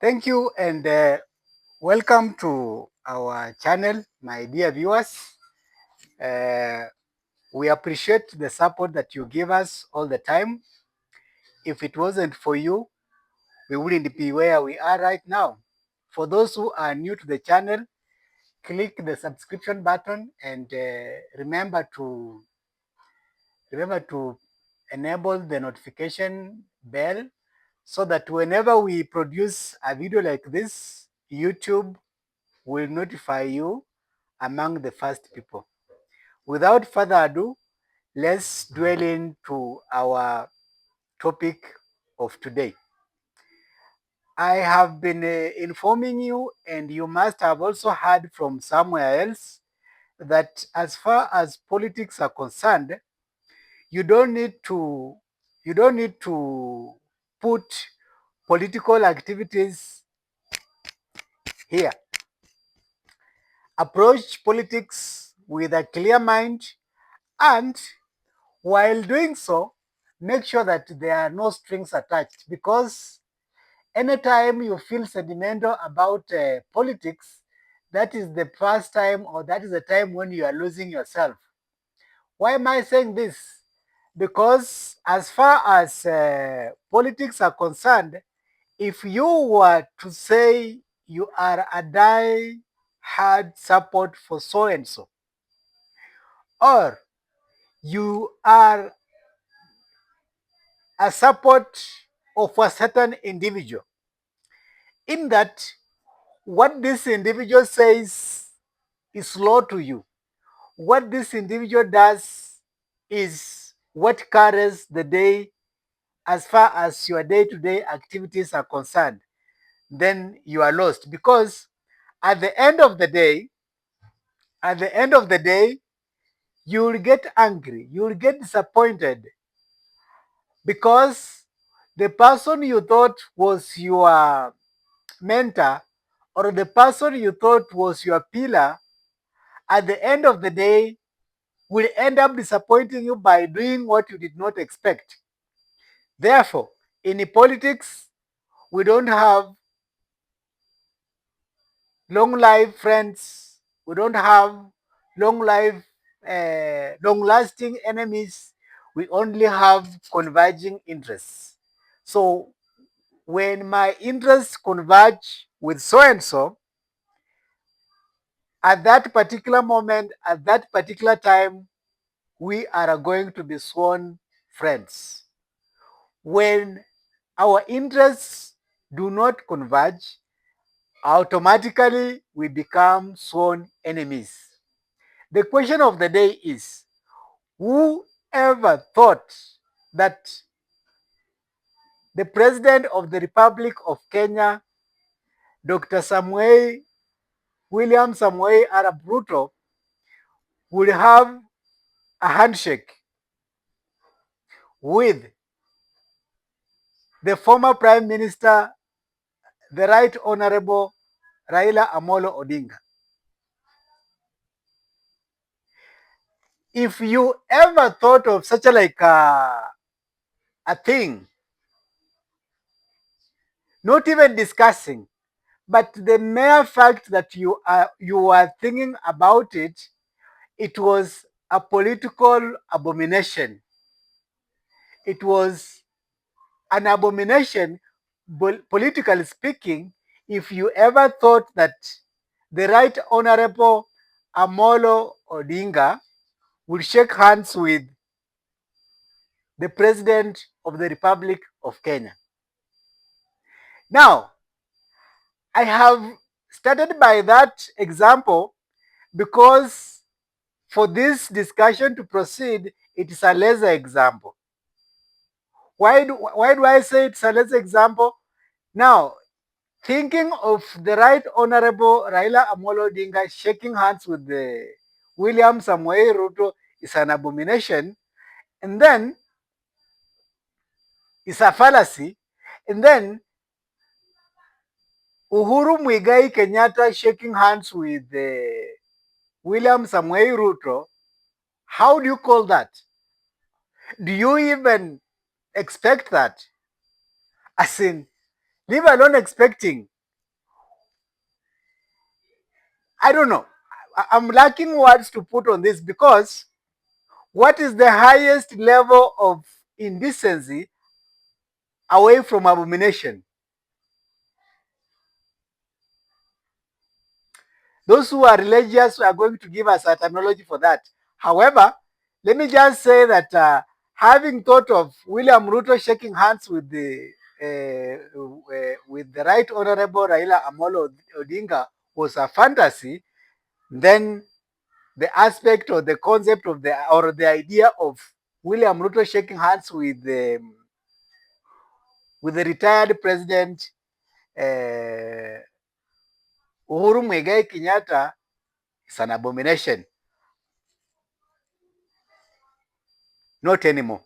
Thank you and welcome to our channel, my dear viewers. Uh, we appreciate the support that you give us all the time. If it wasn't for you, we wouldn't be where we are right now. For those who are new to the channel, click the subscription button and remember to enable the notification bell so that whenever we produce a video like this, YouTube will notify you among the first people. Without further ado, let's dwell into our topic of today. I have been informing you, and you must have also heard from somewhere else, that as far as politics are concerned, you don't need to put political activities here. Approach politics with a clear mind, and while doing so, make sure that there are no strings attached, because anytime you feel sentimental about politics, that is the first time, or that is the time when you are losing yourself. Why am I saying this? Because as far as politics are concerned, if you were to say you are a die-hard support for so and so, or you are a support of a certain individual, in that what this individual says is law to you, what this individual does is what carries the day as far as your day-to-day activities are concerned, then you are lost. Because at the end of the day, you will get angry, you will get disappointed, because the person you thought was your mentor, or the person you thought was your pillar, at the end of the day will end up disappointing you by doing what you did not expect. Therefore, in politics, we don't have long life friends, we don't have long lasting enemies, we only have converging interests. So when my interests converge with so and so, at that particular moment, at that particular time, we are going to be sworn friends. When our interests do not converge, automatically we become sworn enemies. The question of the day is, who ever thought that the President of the Republic of Kenya, Dr. William Samoei Arap Ruto, would have a handshake with the former Prime Minister, the Right Honorable Raila Amolo Odinga? If you ever thought of such a thing, not even discussing, but the mere fact that you are thinking about it, it was a political abomination. It was an abomination, politically speaking, if you ever thought that the Right Honorable Amolo Odinga would shake hands with the President of the Republic of Kenya. Now, I have started by that example because for this discussion to proceed, it is a lesser example. Why do I say it's a lesser example? Now, thinking of the Right Honorable Raila Amolo Odinga shaking hands with the William Samoei Ruto is an abomination, and then it's a fallacy, and then Uhuru Muigai Kenyatta shaking hands with William Samoei Ruto, how do you call that? Do you even expect that? As in, leave alone expecting. I don't know. I'm lacking words to put on this, because what is the highest level of indecency away from abomination? Those who are religious are going to give us a terminology for that. However, let me just say that having thought of William Ruto shaking hands with the Right Honorable Raila Amolo Odinga was a fantasy, then the aspect or the concept of the idea of William Ruto shaking hands with the retired president Uhuru Kenyatta is an abomination. Not anymore.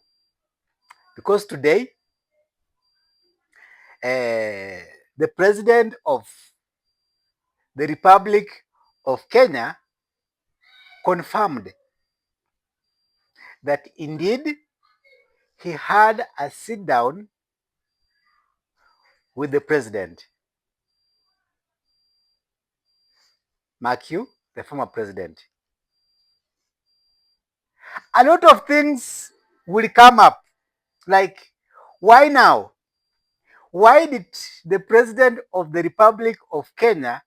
Because today, the president of the Republic of Kenya confirmed that indeed he had a sit down with the president. Mark you, the former president. A lot of things will come up, like, why now? Why did the president of the Republic of Kenya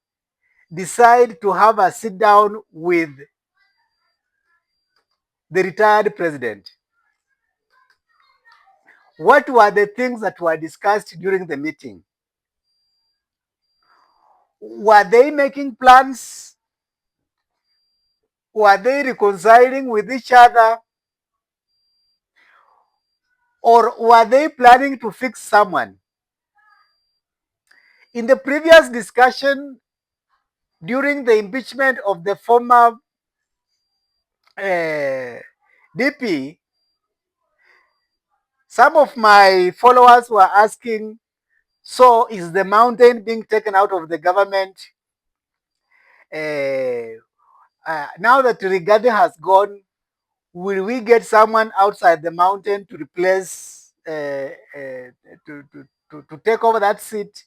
decide to have a sit down with the retired president? What were the things that were discussed during the meeting? Were they making plans? Were they reconciling with each other? Or were they planning to fix someone? In the previous discussion, during the impeachment of the former DP, some of my followers were asking, so is the mountain being taken out of the government? Now that Rigade has gone, will we get someone outside the mountain to replace, to take over that seat?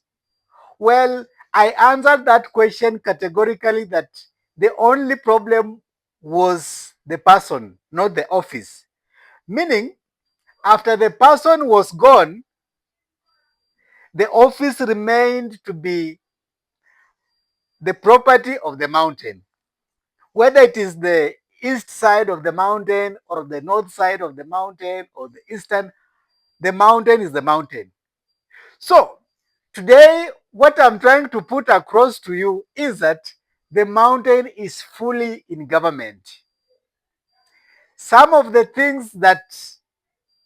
Well, I answered that question categorically that the only problem was the person, not the office. Meaning, after the person was gone, the office remained to be the property of the mountain. Whether it is the east side of the mountain or the north side of the mountain or the eastern, the mountain is the mountain. So today, what I'm trying to put across to you is that the mountain is fully in government. Some of the things that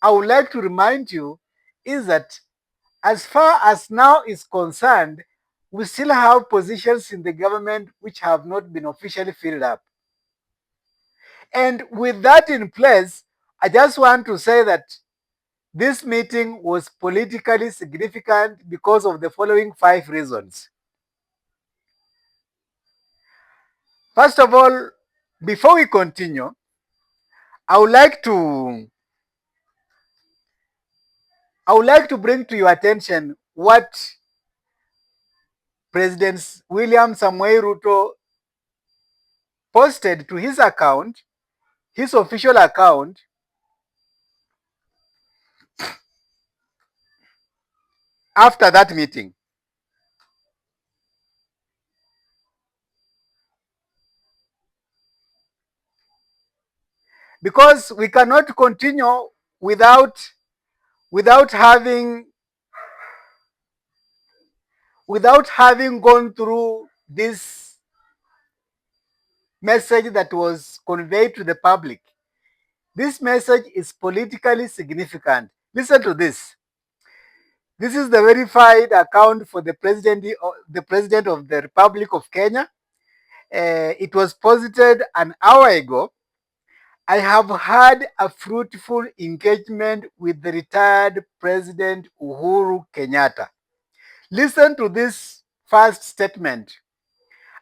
I would like to remind you is that as far as now is concerned, we still have positions in the government which have not been officially filled up. And with that in place, I just want to say that this meeting was politically significant because of the following 5 reasons. First of all, before we continue, I would like to bring to your attention what President William Samuel Ruto posted to his account, his official account, after that meeting. Because we cannot continue without having gone through this message that was conveyed to the public. This message is politically significant. Listen to this. This is the verified account for the president of the Republic of Kenya. It was posted an hour ago. I have had a fruitful engagement with the retired President Uhuru Kenyatta. Listen to this first statement.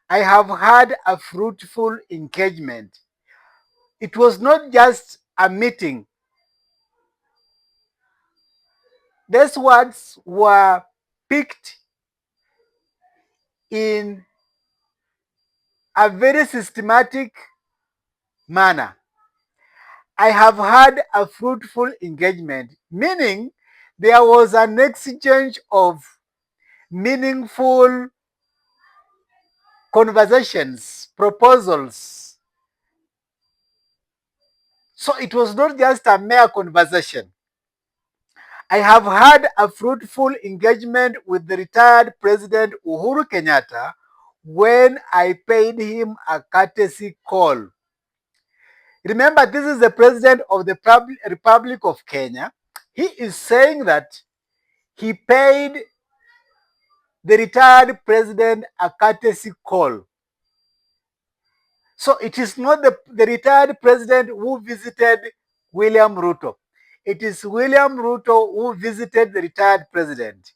I have had a fruitful engagement. It was not just a meeting. These words were picked in a very systematic manner. I have had a fruitful engagement, meaning there was an exchange of meaningful conversations, proposals. So it was not just a mere conversation. I have had a fruitful engagement with the retired President Uhuru Kenyatta when I paid him a courtesy call. Remember, this is the President of the Republic of Kenya. He is saying that he paid the retired president a courtesy call. So it is not the retired president who visited William Ruto. It is William Ruto who visited the retired president.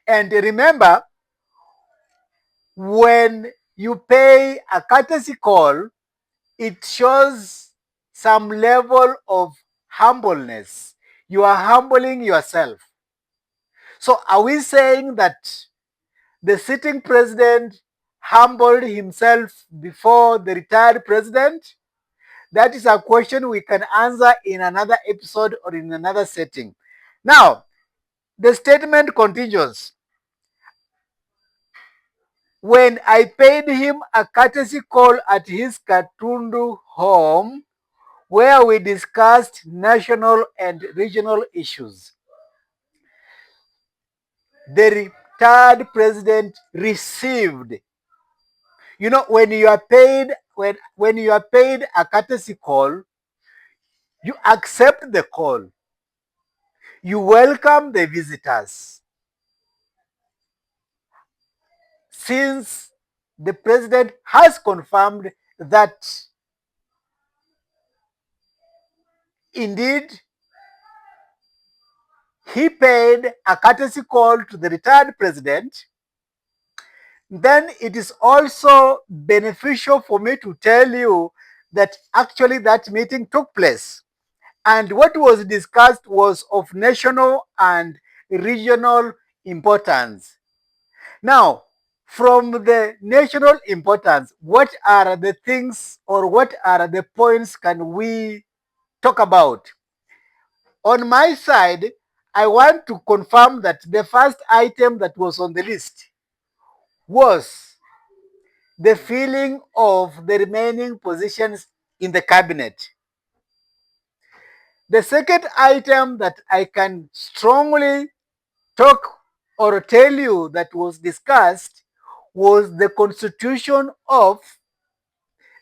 And remember, when you pay a courtesy call, it shows some level of humbleness. You are humbling yourself. So are we saying that the sitting president humbled himself before the retired president? That is a question we can answer in another episode or in another setting. Now, the statement continues. When I paid him a courtesy call at his Katundu home, where we discussed national and regional issues, the retired president received. You know, when you are paid, when you are paid a courtesy call, you accept the call. You welcome the visitors. Since the president has confirmed that indeed he paid a courtesy call to the retired president, then it is also beneficial for me to tell you that actually that meeting took place. And what was discussed was of national and regional importance. Now, from the national importance, what are the things or what are the points can we talk about? On my side, I want to confirm that the first item that was on the list was the filling of the remaining positions in the cabinet. The second item that I can strongly talk or tell you that was discussed was the constitution of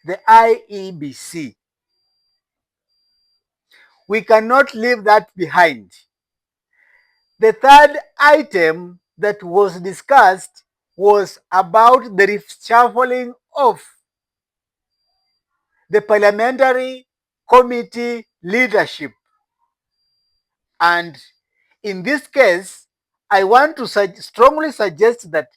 the IEBC. We cannot leave that behind. The third item that was discussed was about the reshuffling of the parliamentary committee leadership. And in this case, I want to strongly suggest that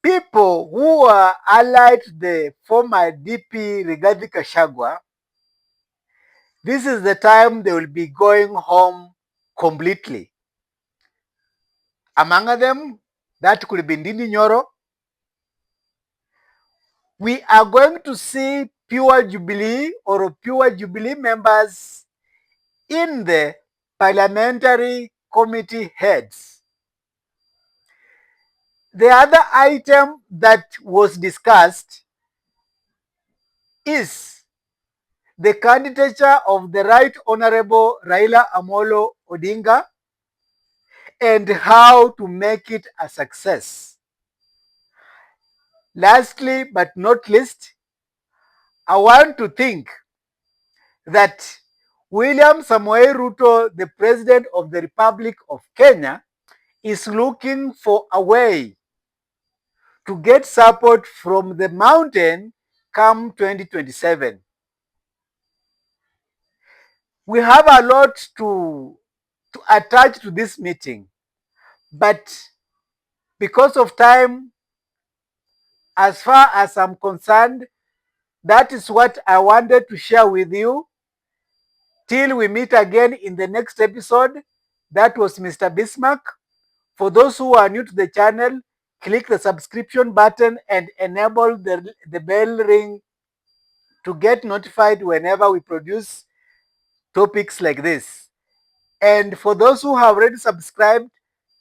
people who are allied to the former DP Gachagua, this is the time they will be going home completely. Among them, that could be Ndindi Nyoro. We are going to see pure Jubilee or pure Jubilee members in the parliamentary committee heads. The other item that was discussed is the candidature of the Right Honorable Raila Amolo Odinga and how to make it a success. Lastly, but not least, I want to think that William Samoei Ruto, the President of the Republic of Kenya, is looking for a way to get support from the mountain come 2027. We have a lot to attach to this meeting, but because of time, as far as I'm concerned, that is what I wanted to share with you. Till we meet again in the next episode, that was Mr. Bismarck. For those who are new to the channel, click the subscription button and enable the bell ring to get notified whenever we produce topics like this. And for those who have already subscribed,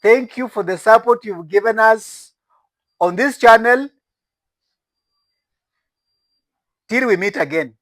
thank you for the support you've given us on this channel. Till we meet again.